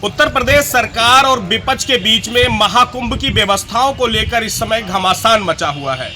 उत्तर प्रदेश सरकार और विपक्ष के बीच में महाकुंभ की व्यवस्थाओं को लेकर इस समय घमासान मचा हुआ है।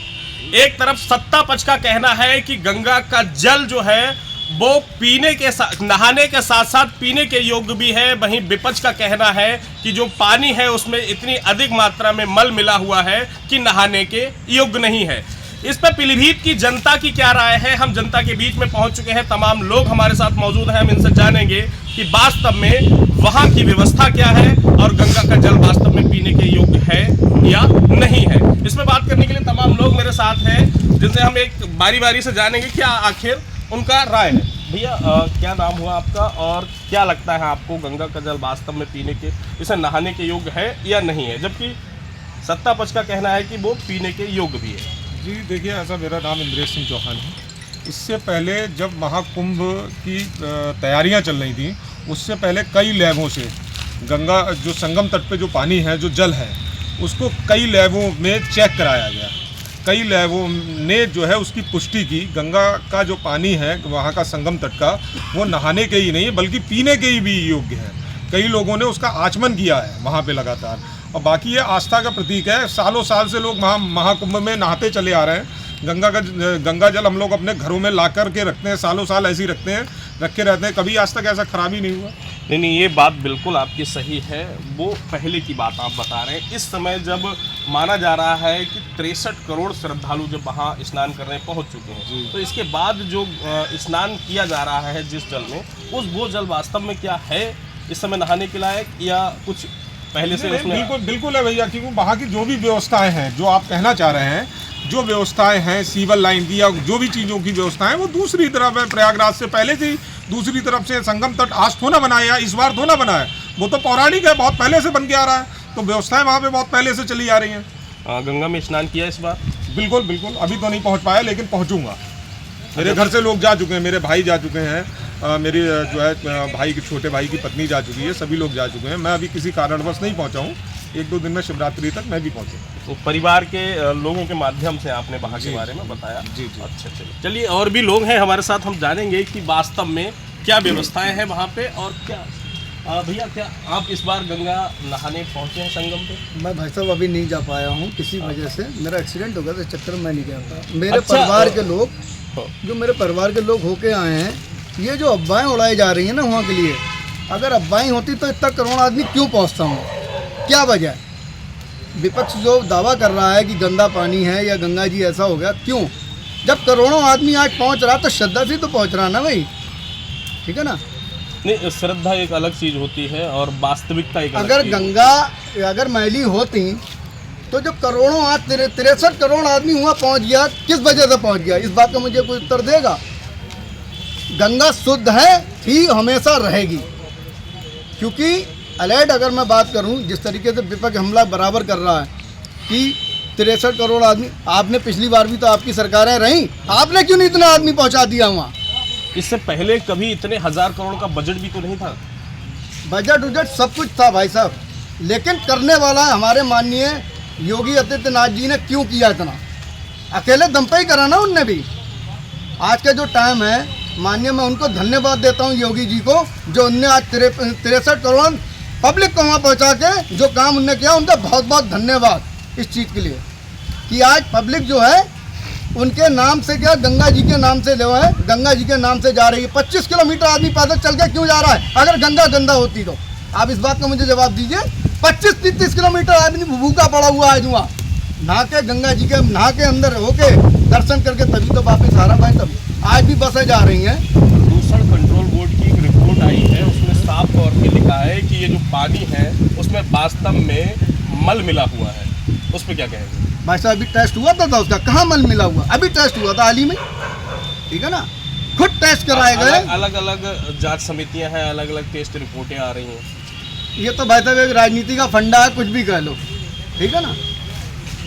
एक तरफ सत्ता पक्ष का कहना है कि गंगा का जल जो है वो पीने के साथ, नहाने के साथ साथ पीने के योग्य भी है। वहीं विपक्ष का कहना है कि जो पानी है उसमें इतनी अधिक मात्रा में मल मिला हुआ है कि नहाने के योग्य नहीं है। इस पर पीलीभीत की जनता की क्या राय है, हम जनता के बीच में पहुंच चुके हैं। तमाम लोग हमारे साथ मौजूद हैं, हम इनसे जानेंगे कि वास्तव में वहां की व्यवस्था क्या है और गंगा का जल वास्तव में पीने के योग्य है या नहीं है। इसमें बात करने के लिए तमाम लोग मेरे साथ हैं, जिनसे हम एक बारी बारी से जानेंगे क्या आखिर उनका राय है। भैया क्या नाम हुआ आपका और क्या लगता है आपको गंगा का जल वास्तव में पीने के, इसे नहाने के योग्य है या नहीं है, जबकि सत्ता पक्ष का कहना है कि वो पीने के योग्य भी है। जी देखिए, ऐसा मेरा नाम इंद्रेश सिंह चौहान है। इससे पहले जब महाकुंभ की तैयारियां चल रही थी, उससे पहले कई लैबों से गंगा जो संगम तट पे जो पानी है, जो जल है, उसको कई लैबों में चेक कराया गया। कई लैबों ने जो है उसकी पुष्टि की, गंगा का जो पानी है वहाँ का संगम तट का, वो नहाने के ही नहीं बल्कि पीने के ही भी योग्य है। कई लोगों ने उसका आचमन किया है वहाँ पे लगातार, और बाकी ये आस्था का प्रतीक है। सालों साल से लोग महाकुंभ में नहाते चले आ रहे हैं। गंगा जल हम लोग अपने घरों में ला कर के रखते हैं, सालों साल ऐसे ही रखे रहते हैं, कभी आज तक ऐसा खराबी नहीं हुआ। नहीं, ये बात बिल्कुल आपकी सही है। वो पहले की बात आप बता रहे हैं। इस समय जब माना जा रहा है कि 63 करोड़ श्रद्धालु जब वहाँ स्नान करने पहुँच चुके हैं, तो इसके बाद जो स्नान किया जा रहा है जिस जल में, वो जल वास्तव में क्या है इस समय नहाने के लायक, या कुछ पहले से उसमें? बिल्कुल है भैया, क्योंकि वहाँ की जो भी व्यवस्थाएं हैं, जो आप कहना चाह रहे हैं, जो व्यवस्थाएं हैं सीवर लाइन की या जो भी चीज़ों की व्यवस्थाएं, वो दूसरी तरफ है। प्रयागराज से पहले से ही दूसरी तरफ से संगम तट आज थोड़ा बनाया, इस बार थोड़ा बनाया, वो तो पौराणिक है, बहुत पहले से बन के आ रहा है। तो व्यवस्थाएं वहाँ पे बहुत पहले से चली आ रही हैं। गंगा में स्नान किया इस बार? बिल्कुल बिल्कुल, अभी तो नहीं पहुँच पाया, लेकिन पहुँचूंगा। मेरे घर से लोग जा चुके हैं, मेरे भाई जा चुके हैं, मेरी जो है भाई की छोटे भाई की पत्नी जा चुकी है, सभी लोग जा चुके हैं। मैं अभी किसी कारणवश नहीं पहुंचा हूं, 1-2 दिन में शिवरात्रि तक मैं भी पहुंचूंगा। तो परिवार के लोगों के माध्यम से आपने वहाँ के बारे में बताया। जी। अच्छा, चलिए और भी लोग हैं हमारे साथ, हम जानेंगे कि वास्तव में क्या व्यवस्थाएं हैं वहाँ पे और क्या। भैया, क्या आप इस बार गंगा नहाने पहुँचे हैं संगम पे? मैं भाई साहब अभी नहीं जा पाया हूँ, किसी वजह से मेरा एक्सीडेंट हो गया, तो चक्कर में नहीं गया। मेरे परिवार के लोग, जो मेरे परिवार के लोग होके आए हैं, ये जो अफवाहें उड़ाई जा रही हैं ना वहाँ के लिए, अगर अफवाहें होती तो इतना करोड़ आदमी क्यों पहुँचता हूँ? क्या वजह है? विपक्ष जो दावा कर रहा है कि गंदा पानी है या गंगा जी ऐसा हो गया, क्यों? जब करोड़ों आदमी आज पहुँच रहा तो श्रद्धा से तो पहुँच रहा ना भाई, ठीक है ना? नहीं, श्रद्धा एक अलग चीज़ होती है और वास्तविकता एक अलग। अगर गंगा अगर मैली होती तो जब करोड़ों आज 63 करोड़ आदमी वहाँ पहुँच गया, किस वजह से पहुँच गया? इस बात का मुझे कोई उत्तर देगा? गंगा शुद्ध है, ही हमेशा रहेगी। क्योंकि अलर्ट अगर मैं बात करूं, जिस तरीके से विपक्ष हमला बराबर कर रहा है कि 63 करोड़ आदमी, आपने पिछली बार भी तो आपकी सरकारें रहीं, आपने क्यों नहीं इतना आदमी पहुंचा दिया वहाँ? इससे पहले कभी इतने 1000 करोड़ का बजट भी तो नहीं था। बजट सब कुछ था भाई साहब, लेकिन करने वाला हमारे माननीय योगी आदित्यनाथ जी ने क्यों किया इतना? अकेले दम पे ही करा ना उनने भी। आज का जो टाइम है, माननीय मैं उनको धन्यवाद देता हूं योगी जी को, जो उनने आज 63 करोड़ पब्लिक को वहाँ पहुँचा के जो काम उनने किया, उनका बहुत बहुत धन्यवाद इस चीज़ के लिए कि आज पब्लिक जो है उनके नाम से, क्या गंगा जी के नाम से जो है, गंगा जी के नाम से जा रही है। 25 किलोमीटर आदमी पैदल चल के क्यों जा रहा है? अगर गंगा गंदा होती तो आप इस बात का मुझे जवाब दीजिए। 25-30 किलोमीटर आदमी भूखा पड़ा हुआ है वहाँ, नहा के गंगा जी के नहा के अंदर होके दर्शन करके तभी तो वापस आ रहा है। तभी आज भी बसें जा रही हैं। प्रदूषण कंट्रोल बोर्ड की एक रिपोर्ट आई है, उसमें साफ तौर पे लिखा है कि ये जो पानी है उसमें वास्तव में मल मिला हुआ है। उस पर क्या कहेंगे? भाई साहब अभी टेस्ट हुआ था उसका, कहाँ मल मिला हुआ? अभी टेस्ट हुआ था हाल ही में, ठीक है ना? खुद टेस्ट कराए गए। अलग अलग जांच समितियां हैं, अलग अलग टेस्ट रिपोर्टें आ रही हैं। ये तो भाई साहब एक राजनीति का फंडा है, कुछ भी कह लो, ठीक है ना?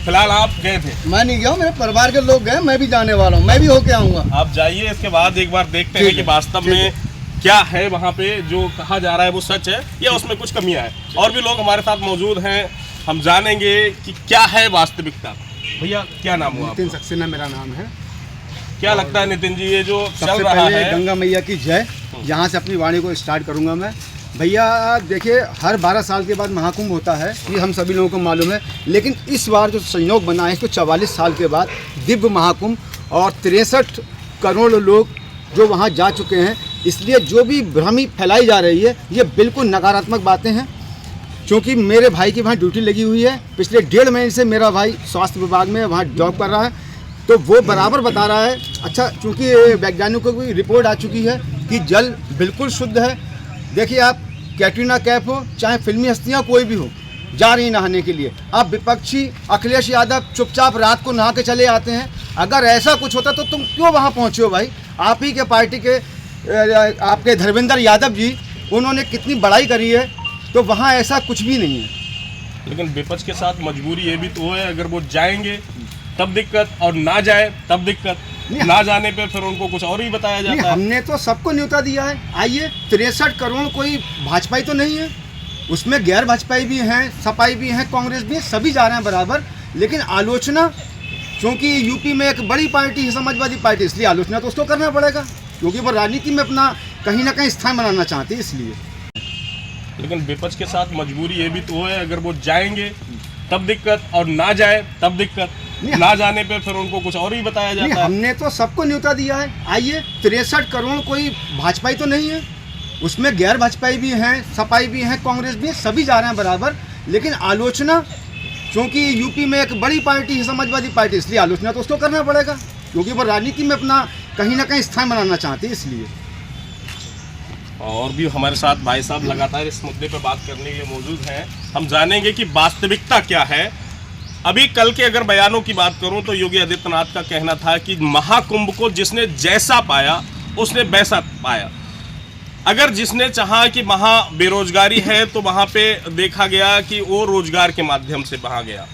फिलहाल आप गए थे? मैं नहीं गया हूँ, मेरे परिवार के लोग गए, मैं भी जाने वाला हूँ, मैं भी होके आऊँगा। आप जाइए, इसके बाद एक बार देखते हैं कि वास्तव में क्या है वहाँ पे जो कहा जा रहा है वो सच है या उसमें कुछ कमियां हैं। और भी लोग हमारे साथ मौजूद हैं, हम जानेंगे कि क्या है वास्तविकता। भैया, क्या नाम हुआ? नितिन सक्सेना मेरा नाम है। क्या लगता है नितिन जी, ये जो चल सबसे रहा पहले है? गंगा मैया की जय, यहाँ से अपनी वाणी को स्टार्ट करूँगा मैं। भैया देखिए, हर 12 साल के बाद महाकुंभ होता है, ये हम सभी लोगों को मालूम है। लेकिन इस बार जो संयोग बना है इसको 44 साल के बाद दिव्य महाकुंभ और 63 करोड़ लोग जो वहाँ जा चुके हैं, इसलिए जो भी भ्रमी फैलाई जा रही है ये बिल्कुल नकारात्मक बातें हैं। क्योंकि मेरे भाई की वहाँ ड्यूटी लगी हुई है, पिछले 1.5 महीने से मेरा भाई स्वास्थ्य विभाग में वहाँ जॉब कर रहा है, तो वो बराबर बता रहा है। अच्छा, चूँकि वैज्ञानिकों की रिपोर्ट आ चुकी है कि जल बिल्कुल शुद्ध है। देखिए आप, कैटरीना कैफ हो चाहे फिल्मी हस्तियाँ कोई भी हो, जा रही नहाने के लिए। आप विपक्षी अखिलेश यादव चुपचाप रात को नहा के चले आते हैं। अगर ऐसा कुछ होता तो तुम क्यों वहाँ पहुँचे हो भाई? आप ही के पार्टी के आपके धर्मेंद्र यादव जी, उन्होंने कितनी बड़ाई करी है, तो वहाँ ऐसा कुछ भी नहीं है। लेकिन विपक्ष के साथ मजबूरी ये भी तो है, अगर वो जाएंगे तब दिक्कत और ना जाए तब दिक्कत। ना जाने पे फिर उनको कुछ और ही बताया जाता है। हमने तो सबको न्योता दिया है। आइए, 63 करोड़ कोई भाजपाई तो नहीं है, उसमें गैर भाजपाई भी हैं, सपाई भी हैं, कांग्रेस भी हैं, सभी जा रहे हैं बराबर। लेकिन आलोचना, क्योंकि यूपी में एक बड़ी पार्टी है समाजवादी पार्टी, इसलिए आलोचना तो उसको करना पड़ेगा, क्योंकि वो राजनीति में अपना कहीं ना कहीं स्थान बनाना चाहती है, इसलिए। लेकिन विपक्ष के साथ मजबूरी ये भी तो है, अगर वो जाएंगे तब दिक्कत और ना जाए तब दिक्कत। ना जाने पे फिर उनको कुछ और ही बताया जाता है। हमने तो सबको न्योता दिया है। आइए, 63 करोड़ कोई भाजपाई तो नहीं है, उसमें गैर भाजपाई भी हैं, सपाई भी हैं, कांग्रेस भी हैं, सभी जा रहे हैं बराबर। लेकिन आलोचना, क्योंकि यूपी में एक बड़ी पार्टी है समाजवादी पार्टी, इसलिए आलोचना तो उसको करना पड़ेगा, क्योंकि वो राजनीति में अपना कहीं ना कहीं स्थान बनाना चाहती है, इसलिए। और भी हमारे साथ भाई साहब लगातार इस मुद्दे पर बात करने के लिए मौजूद हैं। हम जानेंगे कि वास्तविकता क्या है। अभी कल के अगर बयानों की बात करूं तो योगी आदित्यनाथ का कहना था कि महाकुंभ को जिसने जैसा पाया उसने वैसा पाया। अगर जिसने चाहा कि वहाँ बेरोजगारी है तो वहाँ पे देखा गया कि वो रोजगार के माध्यम से वहाँ गया।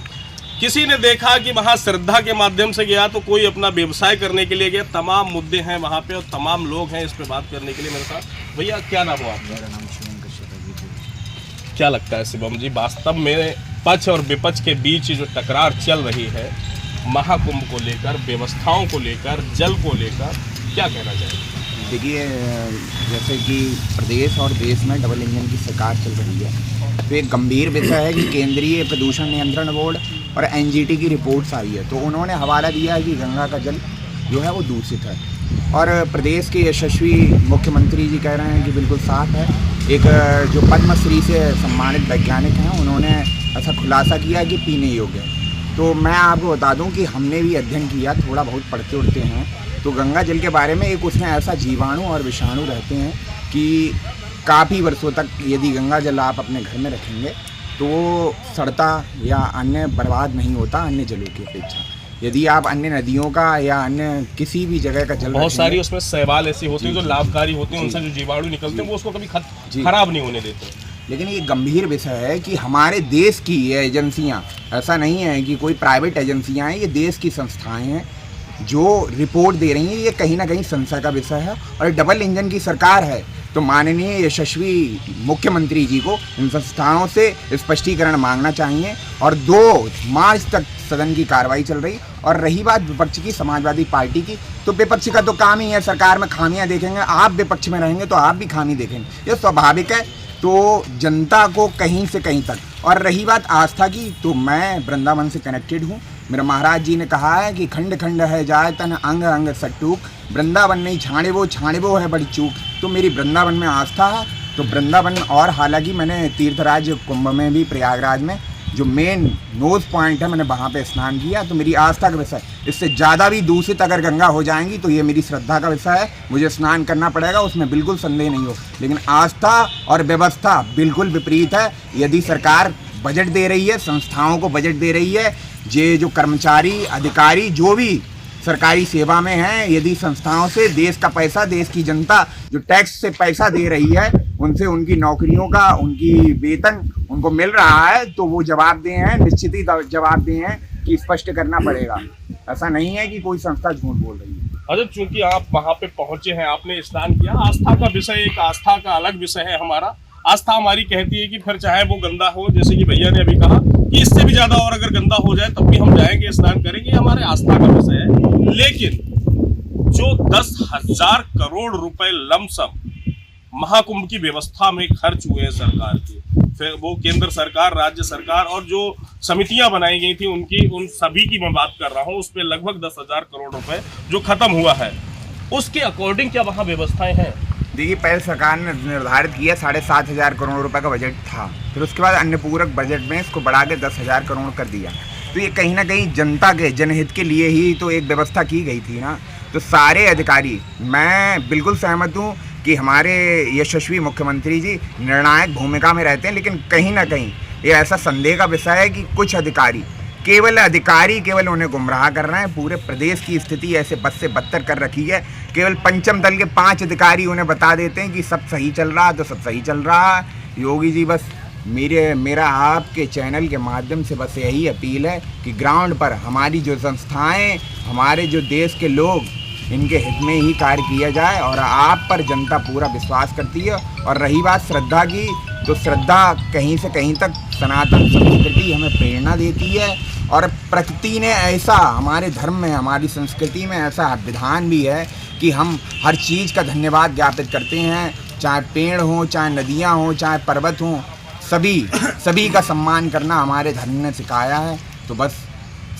किसी ने देखा कि वहाँ श्रद्धा के माध्यम से गया, तो कोई अपना व्यवसाय करने के लिए गया। तमाम मुद्दे हैं वहाँ पे और तमाम लोग हैं इस पे बात करने के लिए मेरे साथ। भैया क्या नाम हो आपका? मेरा नाम शिवम कश्यप है। क्या लगता है शिवम जी, वास्तव में पक्ष और विपक्ष के बीच जो टकरार चल रही है महाकुंभ को लेकर, व्यवस्थाओं को लेकर, जल को लेकर, क्या कहना चाहिए? देखिए, जैसे कि प्रदेश और देश में डबल इंजन की सरकार चल रही है, तो एक गंभीर विषय है कि केंद्रीय प्रदूषण नियंत्रण बोर्ड और एनजीटी की रिपोर्ट्स आई है, तो उन्होंने हवाला दिया है कि गंगा का जल जो है वो दूषित है। और प्रदेश के यशस्वी मुख्यमंत्री जी कह रहे हैं कि बिल्कुल साफ है। एक जो पद्मश्री से सम्मानित वैज्ञानिक हैं, उन्होंने ऐसा खुलासा किया कि पीने योग्य है। तो मैं आपको बता दूं कि हमने भी अध्ययन किया, थोड़ा बहुत पढ़ते उड़ते हैं, तो गंगा जल के बारे में एक उसमें ऐसा जीवाणु और विषाणु रहते हैं कि काफ़ी वर्षों तक यदि गंगा जल आप अपने घर में रखेंगे तो वो सड़ता या अन्य बर्बाद नहीं होता अन्य जलों की अपेक्षा। यदि आप अन्य नदियों का या अन्य किसी भी जगह का जल, बहुत सारी उसमें शैवाल ऐसी होती हैं जो लाभकारी होते हैं, उनसे जो जीवाणु निकलते हैं वो उसको कभी खराब नहीं होने देते। लेकिन ये गंभीर विषय है कि हमारे देश की ये एजेंसियाँ, ऐसा नहीं है कि कोई प्राइवेट एजेंसियाँ हैं, ये देश की संस्थाएं हैं जो रिपोर्ट दे रही हैं। ये कहीं ना कहीं संशय का विषय है और डबल इंजन की सरकार है, तो माननीय यशस्वी मुख्यमंत्री जी को इन संस्थाओं से स्पष्टीकरण मांगना चाहिए। और 2 मार्च तक सदन की कार्रवाई चल रही। और रही बात विपक्ष की, समाजवादी पार्टी की, तो विपक्ष का तो काम ही है सरकार में खामियां देखेंगे। आप विपक्ष में रहेंगे तो आप भी खामी देखेंगे, ये स्वाभाविक है। तो जनता को कहीं से कहीं तक। और रही बात आस्था की, तो मैं वृंदावन से कनेक्टेड हूँ। मेरे महाराज जी ने कहा है कि खंड खंड है जाए तन अंग अंग सटूक, वृंदावन नहीं छाणे वो है बड़ी चूक। तो मेरी वृंदावन में आस्था है, तो वृंदावन। और हालांकि मैंने तीर्थराज कुंभ में भी, प्रयागराज में जो मेन नोज पॉइंट है, मैंने वहाँ पे स्नान किया। तो मेरी आस्था का विषय, इससे ज़्यादा भी दूषित अगर गंगा हो जाएंगी तो ये मेरी श्रद्धा का विषय है, मुझे स्नान करना पड़ेगा, उसमें बिल्कुल संदेह नहीं हो। लेकिन आस्था और व्यवस्था बिल्कुल विपरीत है। यदि सरकार बजट दे रही है, संस्थाओं को बजट दे रही है, ये जो कर्मचारी अधिकारी जो भी सरकारी सेवा में हैं, यदि संस्थाओं से देश का पैसा, देश की जनता जो टैक्स से पैसा दे रही है, उनसे उनकी नौकरियों का, उनकी वेतन उनको मिल रहा है, तो वो जवाबदेह हैं, निश्चित ही जवाबदेह हैं कि स्पष्ट करना पड़ेगा। ऐसा नहीं है कि कोई संस्था झूठ बोल रही है। अरे चूंकि आप वहाँ पे पहुंचे हैं, आपने स्नान किया, आस्था का विषय एक आस्था का अलग विषय है हमारा। आस्था हमारी कहती है कि फिर चाहे वो गंदा हो, जैसे कि भैया ने अभी कहा कि इससे भी ज्यादा और अगर गंदा हो जाए तब भी हम जाएंगे, स्नान करेंगे, हमारे आस्था का विषय है। लेकिन जो 10,000 करोड़ रुपए लमसम महाकुंभ की व्यवस्था में खर्च हुए हैं सरकार के, फिर वो केंद्र सरकार, राज्य सरकार और जो समितियां बनाई गई थी उनकी, उन सभी की मैं बात कर रहा हूं, उस पर लगभग 10,000 करोड़ रुपए जो खत्म हुआ है, उसके अकॉर्डिंग क्या वहां व्यवस्थाएं हैं? देखिए, पहले सरकार ने निर्धारित किया 7,500 करोड़ रुपए का बजट था, फिर उसके बाद अन्य पूरक बजट में इसको बढ़ा के 10,000 करोड़ कर दिया। तो ये कहीं ना कहीं जनता के जनहित के लिए ही तो एक व्यवस्था की गई थी ना। तो सारे अधिकारी, मैं बिल्कुल सहमत हूँ कि हमारे यशस्वी मुख्यमंत्री जी निर्णायक भूमिका में रहते हैं, लेकिन कहीं ना कहीं ये ऐसा संदेह का विषय है कि कुछ अधिकारी केवल उन्हें गुमराह कर रहे हैं। पूरे प्रदेश की स्थिति ऐसे बद से बदतर कर रखी है। केवल पंचम दल के 5 अधिकारी उन्हें बता देते हैं कि सब सही चल रहा है तो सब सही चल रहा है। योगी जी, बस मेरा आपके चैनल के माध्यम से बस यही अपील है कि ग्राउंड पर हमारी जो संस्थाएं, हमारे जो देश के लोग, इनके हित में ही कार्य किया जाए और आप पर जनता पूरा विश्वास करती है। और रही बात श्रद्धा की, तो श्रद्धा कहीं से कहीं तक सनातन संस्कृति हमें प्रेरणा देती है और प्रकृति ने ऐसा, हमारे धर्म में, हमारी संस्कृति में ऐसा विधान भी है कि हम हर चीज़ का धन्यवाद ज्ञापित करते हैं, चाहे पेड़ हों, चाहे नदियाँ हों, चाहे पर्वत हों, सभी का सम्मान करना हमारे धर्म ने सिखाया है। तो बस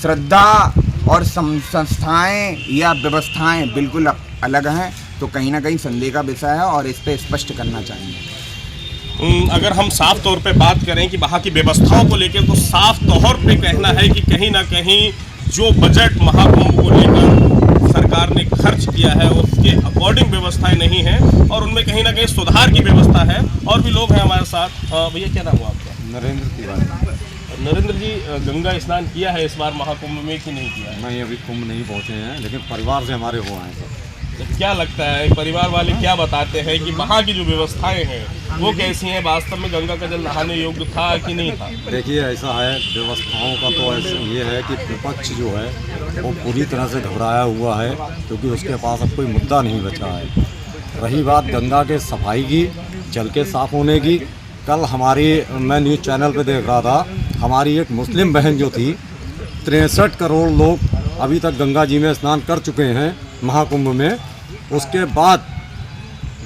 श्रद्धा और संस्थाएं या व्यवस्थाएं बिल्कुल अलग हैं, तो कहीं ना कहीं संदेह का विषय है और इस पर स्पष्ट करना चाहिए। अगर हम साफ तौर पे बात करें कि वहाँ की व्यवस्थाओं को लेकर, तो साफ तौर पे कहना है कि कहीं ना कहीं जो बजट महाकुंभ को लेकर सरकार ने खर्च किया है उसके अकॉर्डिंग व्यवस्थाएं नहीं हैं और उनमें कहीं ना कहीं सुधार की व्यवस्था है। और भी लोग हैं हमारे साथ। भैया, क्या नाम हुआ आपका? नरेंद्र तिवारी। नरेंद्र जी, गंगा स्नान किया है इस बार महाकुंभ में कि नहीं किया है? नहीं, अभी कुंभ नहीं पहुँचे हैं, लेकिन परिवार से हमारे हो आए हैं। तो क्या लगता है, परिवार वाले क्या बताते हैं कि वहाँ की जो व्यवस्थाएं हैं वो कैसी हैं? वास्तव में गंगा का जल नहाने योग्य था कि नहीं था? देखिए, ऐसा है, व्यवस्थाओं का तो ऐसा ये है कि विपक्ष जो है वो पूरी तरह से घबराया हुआ है, क्योंकि उसके पास अब कोई मुद्दा नहीं बचा है। रही बात गंगा के सफाई की, जल के साफ होने की, कल मैं न्यूज़ चैनल पे देख रहा था, हमारी एक मुस्लिम बहन जो थी, 63 करोड़ लोग अभी तक गंगा जी में स्नान कर चुके हैं महाकुंभ में। उसके बाद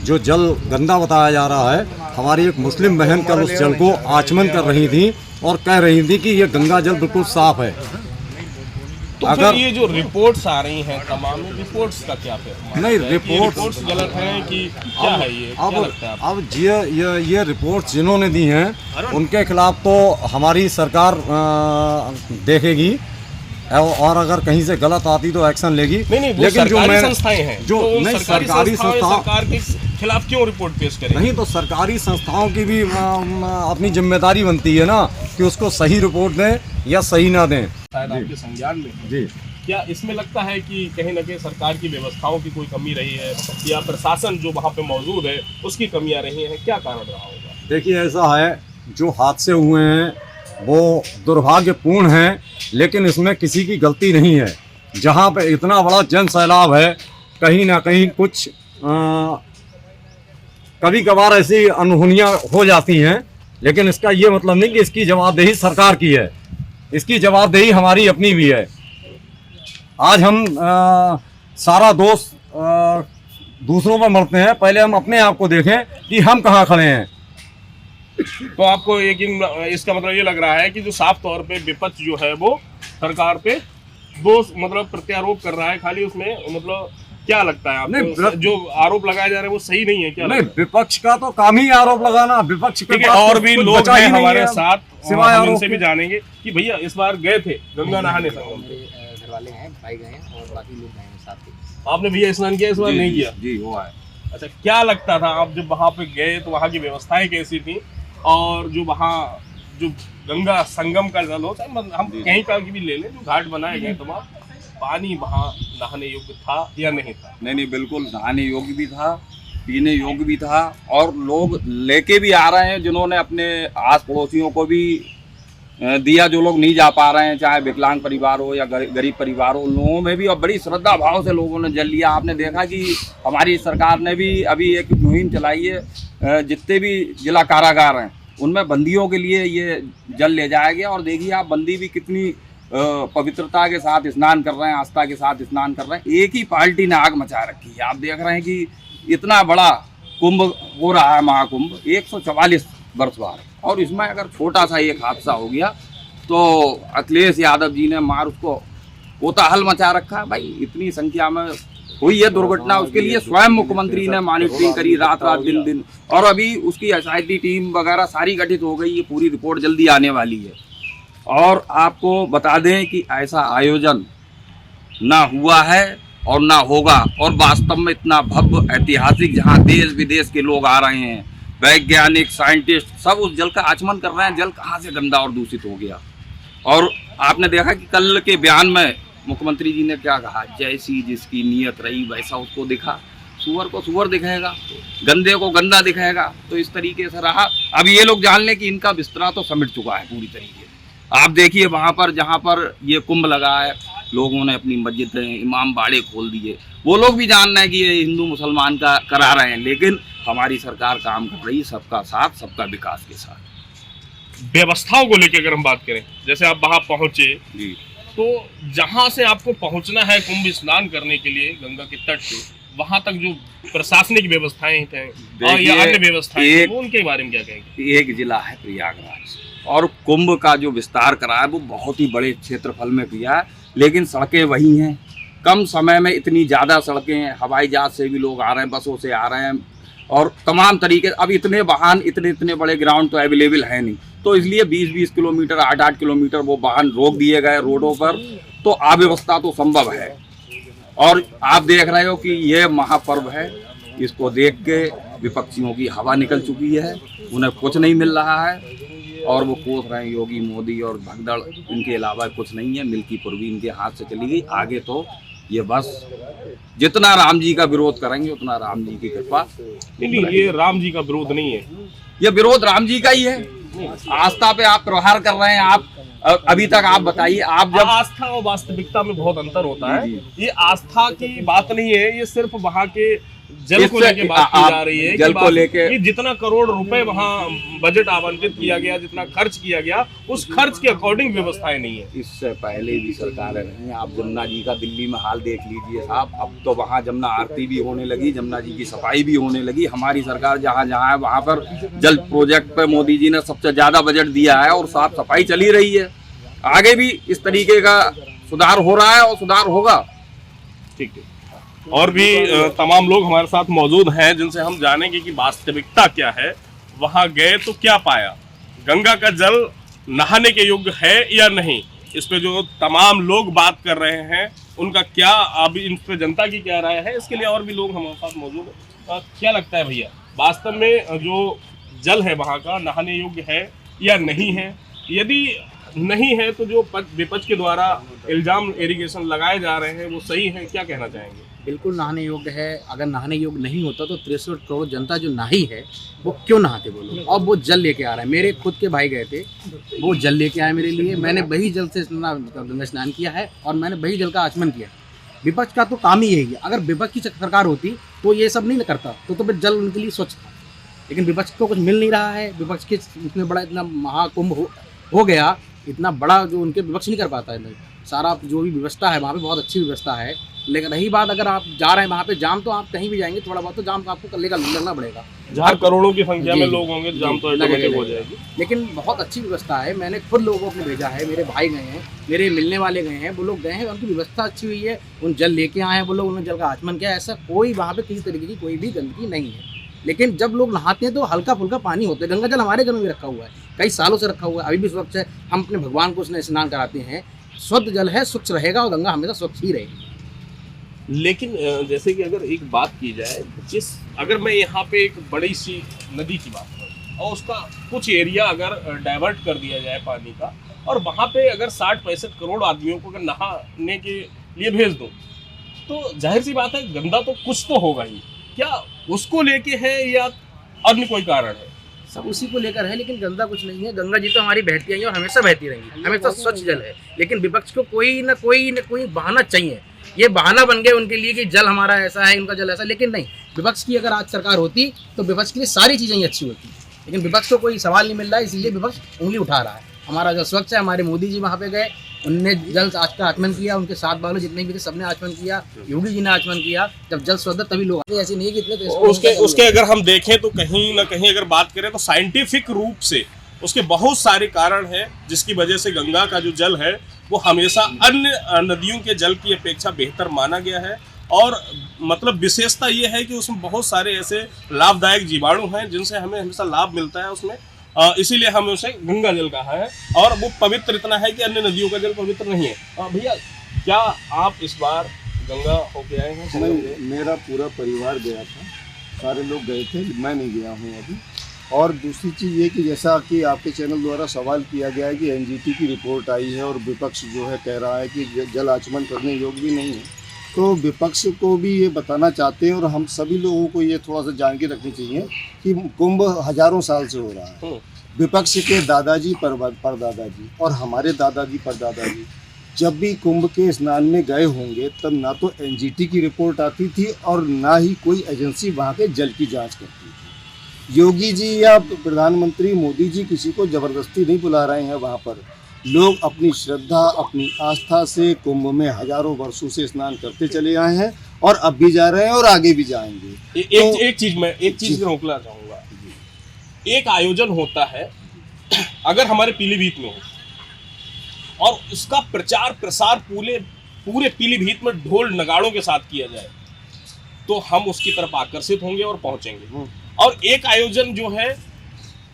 जो जल गंदा बताया जा रहा है, हमारी एक मुस्लिम बहन कल उस जल को आचमन कर रही थी और कह रही थी कि ये गंगा जल बिल्कुल साफ है। तो अगर ये जो रिपोर्ट्स आ रही हैं, तमाम रिपोर्ट्स का क्या फिर? नहीं, रिपोर्ट्स गलत हैं कि क्या है ये? क्या लगता है? अब ये रिपोर्ट्स जिन्होंने दी हैं उनके खिलाफ तो हमारी सरकार देखेगी और अगर कहीं से गलत आती तो एक्शन लेगी। नहीं, लेकिन जो संस्थाएं हैं, जो नहीं सरकारी संस्थाओं सरकार के खिलाफ क्यों रिपोर्ट पेश करें? नहीं, तो सरकारी संस्थाओं की भी अपनी जिम्मेदारी बनती है ना कि उसको सही रिपोर्ट दें या सही ना दें। शायद आपके संज्ञान में जी, क्या इसमें लगता है कि कहीं न कहीं सरकार की व्यवस्थाओं की कोई कमी रही है या प्रशासन जो वहाँ पे मौजूद है उसकी कमियां रही हैं? क्या कारण रहा होगा? देखिए, ऐसा है, जो हादसे हुए हैं वो दुर्भाग्यपूर्ण हैं, लेकिन इसमें किसी की गलती नहीं है। जहाँ पे इतना बड़ा जन सैलाब है, कहीं ना कहीं कुछ कभी कभार ऐसी अनहोनियाँ हो जाती हैं, लेकिन इसका ये मतलब नहीं कि इसकी जवाबदेही सरकार की है। इसकी जवाबदेही हमारी अपनी भी है। आज हम सारा दोष दूसरों पर मरते हैं, पहले हम अपने आप को देखें कि हम कहाँ खड़े हैं। तो आपको यकीन, इसका मतलब ये लग रहा है कि जो साफ तौर पे विपक्ष जो है वो सरकार पे दोष प्रत्यारोप कर रहा है खाली, उसमें क्या लगता है आपको? जो आरोप लगाए जा रहे हैं वो सही नहीं है क्या? नहीं, विपक्ष का तो काम ही आरोप लगाना। विपक्ष के और भी लोग हैं हमारे साथ, सिवाय हम इनसे भी जानेंगे कि भैया इस बार गए थे गंगा नहाने? घर वाले हैं, भाई गए हैं और बाकी लोग गए हैं साथ में। आपने भैया स्नान किया इस बार? नहीं किया? जी, वो है। अच्छा, क्या लगता था आप जब वहाँ पे गए तो वहाँ की व्यवस्थाएं कैसी थी? और जो वहाँ जो गंगा संगम का जल हो, हम कहीं का भी ले लें, जो घाट बनाए गए तमाम, पानी वहाँ नहाने योग्य था या नहीं था? नहीं, बिल्कुल नहाने योग्य भी था, पीने योग्य भी था और लोग लेके भी आ रहे हैं, जिन्होंने अपने आस पड़ोसियों को भी दिया। जो लोग नहीं जा पा रहे हैं, चाहे विकलांग परिवार हो या गरीब परिवार हो, उन लोगों में भी और बड़ी श्रद्धा भाव से लोगों ने जल लिया। आपने देखा कि हमारी सरकार ने भी अभी एक मुहिम चलाई है, जितने भी जिला कारागार हैं उनमें बंदियों के लिए ये जल ले जाया गया। और देखिए आप, बंदी भी कितनी पवित्रता के साथ स्नान कर रहे हैं, आस्था के साथ स्नान कर रहे हैं। एक ही पार्टी ने आग मचा रखी है। आप देख रहे हैं कि इतना बड़ा कुंभ हो रहा है, महाकुंभ 144 वर्ष बाद, और इसमें अगर छोटा सा एक हादसा हो गया तो अखिलेश यादव जी ने मार उसको कोताहल मचा रखा है। भाई इतनी संख्या में हुई है दुर्घटना, उसके लिए स्वयं मुख्यमंत्री ने मॉनिटरिंग करी रात रात दिन दिन, और अभी उसकी SIT टीम वगैरह सारी गठित हो गई है, पूरी रिपोर्ट जल्दी आने वाली है। और आपको बता दें कि ऐसा आयोजन ना हुआ है और ना होगा, और वास्तव में इतना भव्य ऐतिहासिक, जहां देश विदेश के लोग आ रहे हैं, वैज्ञानिक साइंटिस्ट सब उस जल का आचमन कर रहे हैं। जल कहाँ से गंदा और दूषित हो गया। और आपने देखा कि कल के बयान में मुख्यमंत्री जी ने क्या कहा, जैसी जिसकी नीयत रही वैसा उसको दिखा, सुअर को सुअर दिखाएगा, गंदे को गंदा दिखाएगा। तो इस तरीके से रहा। अब ये लोग जान लें कि इनका बिस्तरा तो समिट चुका है पूरी तरीके से। आप देखिए वहाँ पर जहाँ पर ये कुंभ लगा है, लोगों ने अपनी मस्जिदें, इमाम बाड़े खोल दिए। वो लोग भी जान रहे हैं कि ये हिंदू मुसलमान का करा रहे हैं, लेकिन हमारी सरकार काम कर रही है सबका साथ सबका विकास के साथ। व्यवस्थाओं को लेकर अगर हम बात करें, जैसे आप वहां पहुंचे जी, तो जहां से आपको पहुंचना है कुंभ स्नान करने के लिए गंगा के तट पे, वहां तक जो प्रशासनिक व्यवस्थाएं हैं और या अन्य व्यवस्थाएं हैं, वो उनके बारे में क्या कहेंगे? एक जिला है प्रयागराज, और कुंभ का जो विस्तार करा है वो बहुत ही बड़े क्षेत्रफल में किया है, लेकिन सड़कें वही हैं। कम समय में इतनी ज़्यादा सड़कें हैं, हवाई जहाज से भी लोग आ रहे हैं, बसों से आ रहे हैं, और तमाम तरीके। अब इतने वाहन, इतने बड़े ग्राउंड तो अवेलेबल है नहीं, तो इसलिए 20-20 किलोमीटर, 8-8 किलोमीटर वो वाहन रोक दिए गए रोडों पर। तो अव्यवस्था तो संभव है। और आप देख रहे हो कि ये महापर्व है, इसको देख के विपक्षियों की हवा निकल चुकी है, उन्हें कुछ नहीं मिल रहा है, और वो कोस रहे हैं योगी, मोदी और भगदड़, इनके अलावा कुछ नहीं है। मिल्की पूर्वी इनके हाथ से चली गई। आगे तो ये बस जितना राम जी का विरोध करेंगे उतना राम जी की कृपा। नहीं, ये राम जी का विरोध नहीं है, ये विरोध राम जी का ही है। आस्था पे आप प्रहार कर रहे हैं। आप अभी तक आप बताइए, आप जब आस्था और वास्तविकता में बहुत अंतर होता है। ये आस्था की बात नहीं है, ये सिर्फ वहाँ के जल को लेके बात की जा रही है। जल को लेके कि जितना करोड़ रुपए वहाँ बजट आवंटित किया गया, जितना खर्च किया गया, उस खर्च के अकॉर्डिंग व्यवस्थाएं नहीं है। इससे पहले भी सरकारें रही हैं। आप जमुना जी का दिल्ली में हाल देख लीजिए साहब। अब तो वहाँ जमुना आरती भी होने लगी, जमुना जी की सफाई भी होने लगी। हमारी सरकार जहाँ जहाँ है वहाँ पर जल प्रोजेक्ट पे मोदी जी ने सबसे ज्यादा बजट दिया है, और साफ सफाई चली रही है। आगे भी इस तरीके का सुधार हो रहा है और सुधार होगा। ठीक है। और भी तमाम लोग हमारे साथ मौजूद हैं जिनसे हम जानेंगे कि वास्तविकता क्या है। वहां गए तो क्या पाया, गंगा का जल नहाने के योग्य है या नहीं, इस पे जो तमाम लोग बात कर रहे हैं उनका क्या, अभी इन पे जनता की क्या राय है, इसके लिए और भी लोग हमारे साथ मौजूद हैं। क्या लगता है भैया, वास्तव में जो जल है वहाँ का नहाने योग्य है या नहीं है? यदि नहीं है तो जो विपक्ष के द्वारा इल्जाम इरिगेशन लगाए जा रहे हैं वो सही है, क्या कहना चाहेंगे? बिल्कुल नहाने योग्य है। अगर नहाने योग्य नहीं होता तो 63 करोड़ जनता जो नहाई है वो क्यों नहाते बोलो। अब वो जल लेके आ रहा है। मेरे खुद के भाई गए थे, वो जल लेके आए मेरे लिए। मैंने वही जल से गंगा स्नान किया है और मैंने वही जल का आचमन किया। विपक्ष का तो काम ही यही है। अगर विपक्ष की सरकार होती तो ये सब नहीं करता, तो फिर जल उनके लिए स्वच्छ था। लेकिन विपक्ष को कुछ मिल नहीं रहा है। विपक्ष के इतना महाकुंभ हो गया, इतना बड़ा जो उनके विपक्ष नहीं कर पाता है। सारा जो भी व्यवस्था है वहाँ पे बहुत अच्छी व्यवस्था है। लेकिन रही बात, अगर आप जा रहे हैं वहाँ पे जाम, तो आप कहीं भी जाएंगे थोड़ा बहुत तो जाम आपको लगना पड़ेगा। जहाँ करोड़ों की संख्या में लोग होंगे जाम तो ऑटोमेटिक हो जाएगी। लेकिन बहुत अच्छी व्यवस्था है। मैंने खुद लोगों को भेजा है, मेरे भाई गए हैं, मेरे मिलने वाले गए हैं, वो लोग गए हैं, उनकी व्यवस्था अच्छी हुई है। उन जल लेके आए हैं वो लोग, उन्होंने जल का आचमन किया। ऐसा कोई वहाँ पे किसी तरीके की कोई भी गंदगी नहीं है। लेकिन जब लोग नहाते हैं तो हल्का फुल्का पानी होता है। गंगा जल हमारे घर में भी रखा हुआ है, कई सालों से रखा हुआ है, अभी भी स्वच्छ है। हम अपने भगवान को उसने स्नान कराते हैं। शुद्ध जल है, स्वच्छ रहेगा और गंगा हमेशा स्वच्छ ही रहेगी। लेकिन जैसे कि अगर एक बात की जाए, अगर मैं यहाँ पे एक बड़ी सी नदी की बात करूँ और उसका कुछ एरिया अगर डाइवर्ट कर दिया जाए पानी का, और वहाँ पे अगर 60-65 करोड़ आदमियों को अगर नहाने के लिए भेज दो, तो जाहिर सी बात है गंदा तो कुछ तो होगा ही। क्या उसको लेके है या अन्य कोई कारण है? सब उसी को लेकर है, लेकिन गंदा कुछ नहीं है। गंगा जी तो हमारी बहती आई है और हमेशा बहती रहेंगी, हमेशा स्वच्छ जल है। लेकिन विपक्ष को कोई न कोई बहाना चाहिए। ये बहाना बन गए उनके लिए कि जल हमारा ऐसा है, इनका जल ऐसा। लेकिन नहीं, विपक्ष की अगर आज सरकार होती तो विपक्ष के लिए सारी चीज़ें ही अच्छी होती। लेकिन विपक्ष को कोई सवाल नहीं मिल रहा है, इसलिए विपक्ष उंगली उठा रहा है। हमारा जल स्वच्छ है। हमारे मोदी जी वहाँ पे गए, उनने जल का आचमन किया, उनके साथ वालों जितने भी थे सबने आचमन किया, योगी जी ने आचमन किया। जब जल स्रोत तभी लोग आते, ऐसे नहीं है कि इतने उसके अगर हम देखें तो कहीं ना कहीं अगर बात करें तो साइंटिफिक रूप से उसके बहुत सारे कारण हैं जिसकी वजह से गंगा का जो जल है वो हमेशा अन्य नदियों के जल की अपेक्षा बेहतर माना गया है। और मतलब विशेषता ये है कि उसमें बहुत सारे ऐसे लाभदायक जीवाणु हैं जिनसे हमें हमेशा लाभ मिलता है उसमें, इसीलिए हमें उसे गंगा जल कहा है। और वो पवित्र इतना है कि अन्य नदियों का जल पवित्र नहीं है। भैया, क्या आप इस बार गंगा होके आए हैं? नहीं, मेरा पूरा परिवार गया था, सारे लोग गए थे, मैं नहीं गया हूँ अभी। और दूसरी चीज़ ये कि जैसा कि आपके चैनल द्वारा सवाल किया गया है कि एनजीटी की रिपोर्ट आई है और विपक्ष जो है कह रहा है कि जल आचमन करने योग्य भी नहीं है, तो विपक्ष को भी ये बताना चाहते हैं और हम सभी लोगों को ये थोड़ा सा जान के रखनी चाहिए कि कुंभ हजारों साल से हो रहा है। विपक्ष के दादाजी परदादाजी और हमारे दादाजी परदादाजी जब भी कुंभ के स्नान में गए होंगे तब ना तो एनजीटी की रिपोर्ट आती थी और ना ही कोई एजेंसी वहाँ के जल की जांच करती थी। योगी जी या प्रधानमंत्री मोदी जी किसी को ज़बरदस्ती नहीं बुला रहे हैं वहाँ पर। लोग अपनी श्रद्धा, अपनी आस्था से कुंभ में हजारों वर्षों से स्नान करते चले आए हैं और अब भी जा रहे हैं और आगे भी जाएंगे। एक चीज रोकना चाहूँगा। एक आयोजन होता है अगर हमारे पीलीभीत में हो और उसका प्रचार प्रसार पूरे पीलीभीत में ढोल नगाड़ों के साथ किया जाए तो हम उसकी तरफ आकर्षित होंगे और पहुंचेंगे। और एक आयोजन जो है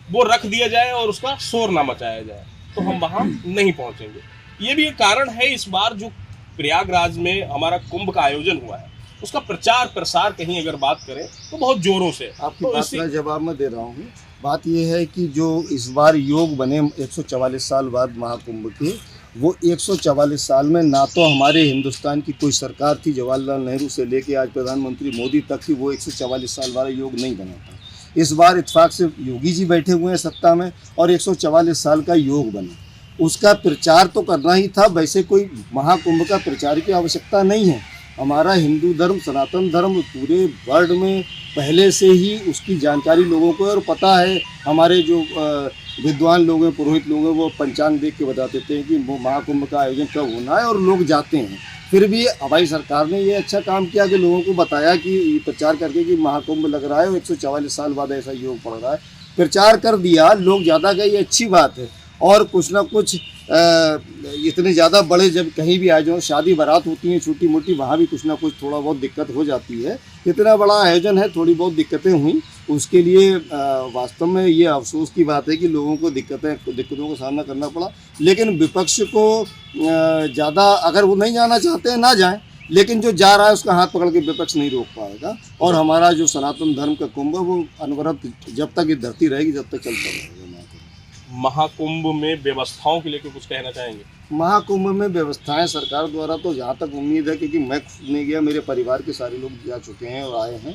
वो रख दिया जाए और उसका शोर ना मचाया जाए तो हम वहां नहीं पहुंचेंगे। ये भी एक कारण है इस बार जो प्रयागराज में हमारा कुंभ का आयोजन हुआ है उसका प्रचार प्रसार कहीं अगर बात करें तो बहुत जोरों से। आपकी तो बात का जवाब मैं दे रहा हूँ। बात यह है कि जो इस बार योग बने 144 साल बाद महाकुंभ के, वो 144 साल में ना तो हमारे हिंदुस्तान की कोई सरकार थी जवाहरलाल नेहरू से लेके आज प्रधानमंत्री मोदी तक की, वो 144 साल वाला योग नहीं बना था। इस बार इत्तेफाक से योगी जी बैठे हुए हैं सत्ता में और 144 साल का योग बना। उसका प्रचार तो करना ही था, वैसे कोई महाकुंभ का प्रचार की आवश्यकता नहीं है। हमारा हिंदू धर्म, सनातन धर्म पूरे वर्ल्ड में पहले से ही उसकी जानकारी लोगों को और पता है। हमारे जो विद्वान लोग हैं, पुरोहित लोग हैं, वो पंचांग देख के बता देते हैं कि वो महाकुंभ का आयोजन कब होना है और लोग जाते हैं। फिर भी हमारी सरकार ने ये अच्छा काम किया कि लोगों को बताया कि प्रचार करके कि महाकुंभ लग रहा है और 144 साल बाद ऐसा योग पड़ रहा है। प्रचार कर दिया, लोग ज़्यादा गए, ये अच्छी बात है। और कुछ ना कुछ इतने ज़्यादा बड़े जब कहीं भी आयोजन, शादी बारात होती हैं छोटी मोटी, वहाँ भी कुछ ना कुछ थोड़ा बहुत दिक्कत हो जाती है। इतना बड़ा आयोजन है, थोड़ी बहुत दिक्कतें हुई, उसके लिए वास्तव में ये अफसोस की बात है कि लोगों को दिक्कतों का सामना करना पड़ा। लेकिन विपक्ष को ज़्यादा, अगर वो नहीं जाना चाहते हैं ना जाएं, लेकिन जो जा रहा है उसका हाथ पकड़ के विपक्ष नहीं रोक पाएगा। और हमारा जो सनातन धर्म का कुंभ है वो अनवरत जब तक ये धरती रहेगी जब तक चलता रहेगा। महाकुंभ में व्यवस्थाओं के लेकर कुछ कहना चाहेंगे? महाकुंभ में व्यवस्थाएं सरकार द्वारा, तो जहाँ तक उम्मीद है, क्योंकि मैं खुद नहीं गया, मेरे परिवार के सारे लोग जा चुके हैं और आए हैं,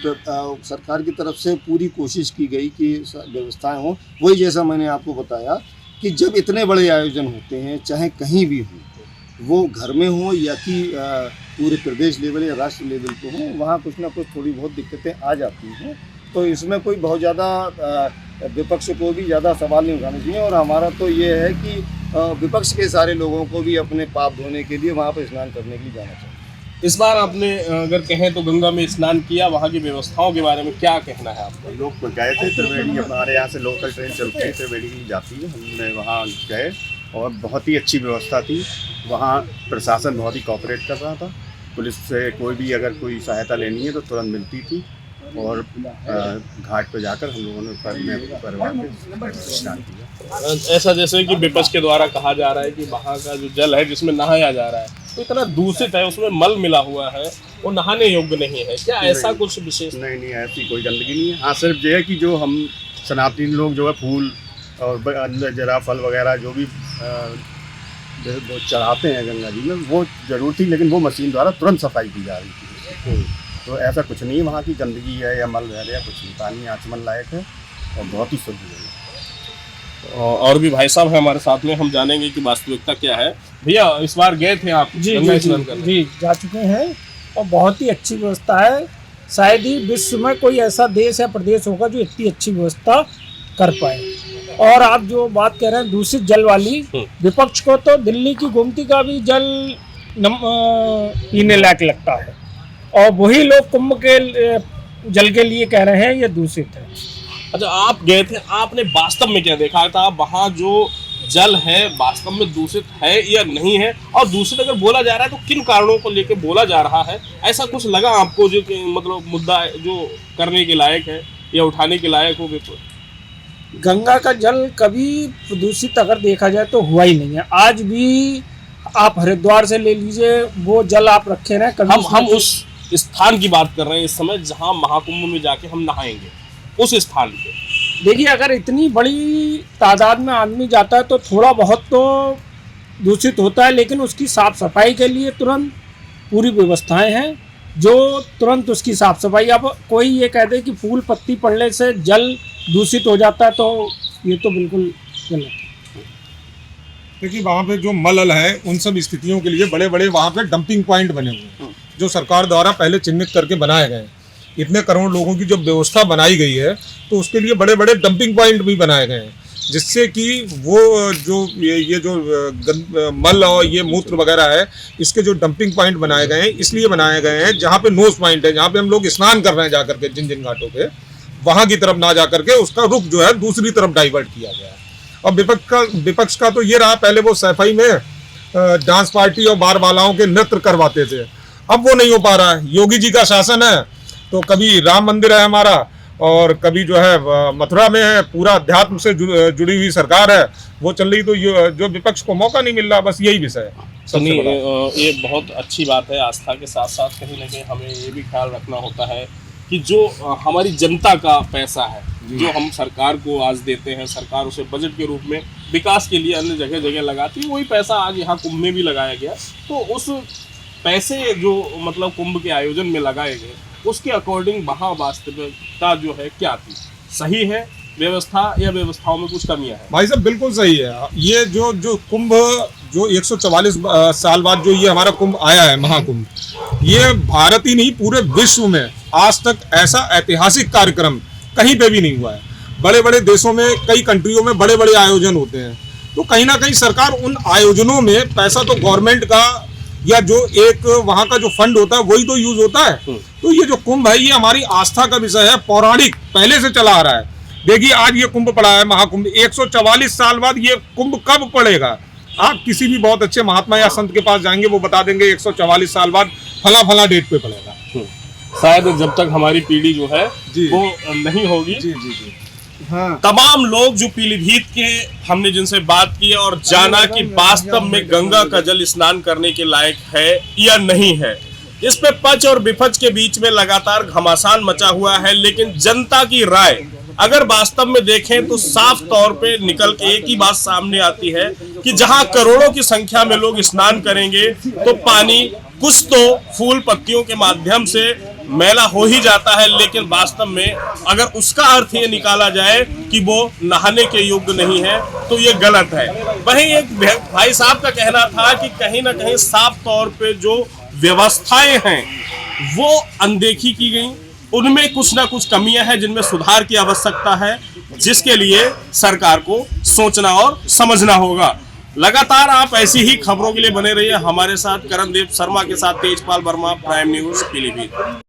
तो सरकार की तरफ से पूरी कोशिश की गई कि व्यवस्थाएं हों। वही जैसा मैंने आपको बताया कि जब इतने बड़े आयोजन होते हैं, चाहे कहीं भी हों, वो घर में हों या कि पूरे प्रदेश लेवल या राष्ट्र लेवल पे हों, वहाँ कुछ ना कुछ थोड़ी बहुत दिक्कतें आ जाती हैं। तो इसमें कोई बहुत ज़्यादा विपक्ष को भी ज़्यादा सवाल नहीं उठाने चाहिए। और हमारा तो ये है कि विपक्ष के सारे लोगों को भी अपने पाप धोने के लिए वहाँ पर स्नान करने के लिए जाना चाहिए। इस बार आपने अगर कहें तो गंगा में स्नान किया, वहाँ की व्यवस्थाओं के बारे में क्या कहना है आपका? लोग गए थे त्रिवेणी, हमारे यहाँ से लोकल ट्रेन चलती है, त्रिवेणी जाती है, हमने वहाँ गए और बहुत ही अच्छी व्यवस्था थी। वहाँ प्रशासन बहुत ही कोऑपरेट कर रहा था, पुलिस से कोई भी अगर कोई सहायता लेनी है तो तुरंत मिलती थी। और घाट पर जाकर हम लोगों ने परिवार के स्नान किया। ऐसा जैसे कि विपक्ष के द्वारा कहा जा रहा है कि वहाँ का जो जल है जिसमें नहाया जा रहा है तो इतना दूषित है, उसमें मल मिला हुआ है, वो नहाने योग्य नहीं है। क्या ऐसा कुछ विशेष? नहीं, ऐसी कोई गंदगी नहीं है। हाँ, सिर्फ ये है कि जो हम सनातनी लोग जो है फूल और अंदर जरा फल वगैरह जो भी वो चढ़ाते हैं गंगा जी में, वो जरूर थी, लेकिन वो मशीन द्वारा तुरंत सफाई की जा रही थी। तो ऐसा कुछ नहीं, वहाँ की गंदगी है या मल है या कुछ नहीं। पानी आचमन लायक है और बहुत ही शुद्ध है। और भी भाई साहब हैं हमारे साथ में, हम जानेंगे कि वास्तविकता क्या है। भैया, इस बार गए थे आप? जी, जा चुके हैं और बहुत ही अच्छी व्यवस्था है। शायद ही विश्व में कोई ऐसा देश या प्रदेश होगा जो इतनी अच्छी व्यवस्था कर पाए। और आप जो बात कह रहे हैं दूषित जल वाली, विपक्ष को तो दिल्ली की गोमती का भी जल पीने लायक लगता है, और वही लोग कुंभ के जल के लिए कह रहे हैं ये दूषित है। अच्छा, आप गए थे, आपने वास्तव में क्या देखा था? वहाँ जो जल है वास्तव में दूषित है या नहीं है, और दूषित अगर बोला जा रहा है तो किन कारणों को लेकर बोला जा रहा है? ऐसा कुछ लगा आपको जो मतलब मुद्दा जो करने के लायक है या उठाने के लायक हो? गंगा का जल कभी प्रदूषित अगर देखा जाए तो हुआ ही नहीं है। आज भी आप हरिद्वार से ले लीजिए, वो जल आप रखे रहे कभी हम उस स्थान की बात कर रहे हैं इस समय जहाँ महाकुंभ में जाके हम नहाएंगे, उस स्थान पे। देखिए, अगर इतनी बड़ी तादाद में आदमी जाता है तो थोड़ा बहुत तो दूषित होता है, लेकिन उसकी साफ सफाई के लिए तुरंत पूरी व्यवस्थाएं हैं जो तुरंत उसकी साफ सफाई। अब कोई ये कह दे कि फूल पत्ती पड़ने से जल दूषित हो जाता है तो ये तो बिल्कुल गलत है। देखिए, वहाँ पे जो मल है उन सब स्थितियों के लिए बड़े बड़े वहाँ पे डंपिंग पॉइंट बने हुए हैं जो सरकार द्वारा पहले चिन्हित करके बनाए गए हैं। इतने करोड़ लोगों की जब व्यवस्था बनाई गई है तो उसके लिए बड़े बड़े डंपिंग पॉइंट भी बनाए गए हैं, जिससे कि वो जो ये जो मल और ये मूत्र वगैरह है इसके जो डंपिंग पॉइंट बनाए गए हैं इसलिए बनाए गए हैं जहाँ पे नोज पॉइंट है, जहाँ पे हम लोग स्नान कर रहे हैं जाकर के जिन घाटों पे, वहाँ की तरफ ना जाकर के उसका रुख जो है दूसरी तरफ डाइवर्ट किया गया है। और विपक्ष का तो ये रहा, पहले वो सफाई में डांस पार्टी और बार बालाओं के नृत्य करवाते थे, अब वो नहीं हो पा रहा है। योगी जी का शासन है तो कभी राम मंदिर है हमारा और कभी जो है मथुरा में है, पूरा अध्यात्म से जुड़ी हुई सरकार है वो चल रही, तो जो विपक्ष को मौका नहीं मिल रहा, बस यही विषय है। सुनिए, ये बहुत अच्छी बात है। आस्था के साथ साथ कहीं ना कहीं हमें ये भी ख्याल रखना होता है कि जो हमारी जनता का पैसा है जो हम सरकार को आज देते हैं, सरकार उसे बजट के रूप में विकास के लिए अन्य जगह जगह लगाती है, वही पैसा आज यहाँ कुंभ में भी लगाया गया। तो उस पैसे जो मतलब कुंभ के आयोजन में लगाए गए उसके अकॉर्डिंग वहाँ वास्तविकता जो है क्या थी? सही है व्यवस्था या व्यवस्थाओं में कुछ कमियां हैं? भाई साहब बिल्कुल सही है। ये जो कुंभ जो 144 साल बाद जो ये हमारा कुंभ आया है महाकुंभ, ये भारत ही नहीं पूरे विश्व में आज तक ऐसा ऐतिहासिक कार्यक्रम कहीं पे भी नहीं हुआ है। बड़े बड़े देशों में, कई कंट्रियों में बड़े बड़े आयोजन होते हैं, तो कहीं ना कहीं सरकार उन आयोजनों में पैसा तो गवर्नमेंट का या जो एक वहाँ का जो फंड होता है वही तो यूज होता है। तो ये जो कुंभ है ये हमारी आस्था का विषय है, पौराणिक पहले से चला आ रहा है। देखिए, आज ये कुंभ पड़ा है महाकुंभ, 144 साल बाद ये कुंभ कब पड़ेगा? आप किसी भी बहुत अच्छे महात्मा या संत के पास जाएंगे वो बता देंगे 144 साल बाद फला फला डेट पे पड़ेगा। शायद जब तक हमारी पीढ़ी जो है वो नहीं होगी। जी जी जी हाँ। तमाम लोग जो पीलीभीत के हमने जिनसे बात की और जाना कि वास्तव में गंगा का जल स्नान करने के लायक है या नहीं है, इस पे पक्ष और विपक्ष के बीच में लगातार घमासान मचा हुआ है। लेकिन जनता की राय अगर वास्तव में देखें तो साफ तौर पे निकल के एक ही बात सामने आती है कि जहां करोड़ों की संख्या में लोग स्नान करेंगे तो पानी कुछ तो फूल पत्तियों के माध्यम से मैला हो ही जाता है, लेकिन वास्तव में अगर उसका अर्थ ये निकाला जाए कि वो नहाने के योग्य नहीं है तो ये गलत है। वहीं एक भाई साहब का कहना था कि कहीं ना कहीं साफ तौर पे जो व्यवस्थाएं हैं वो अनदेखी की गई, उनमें कुछ ना कुछ कमियां हैं जिनमें सुधार की आवश्यकता है, जिसके लिए सरकार को सोचना और समझना होगा। लगातार आप ऐसी ही खबरों के लिए बने रहिए हमारे साथ। करणदेव शर्मा के साथ तेजपाल वर्मा, प्राइम न्यूज, पीलीभीत।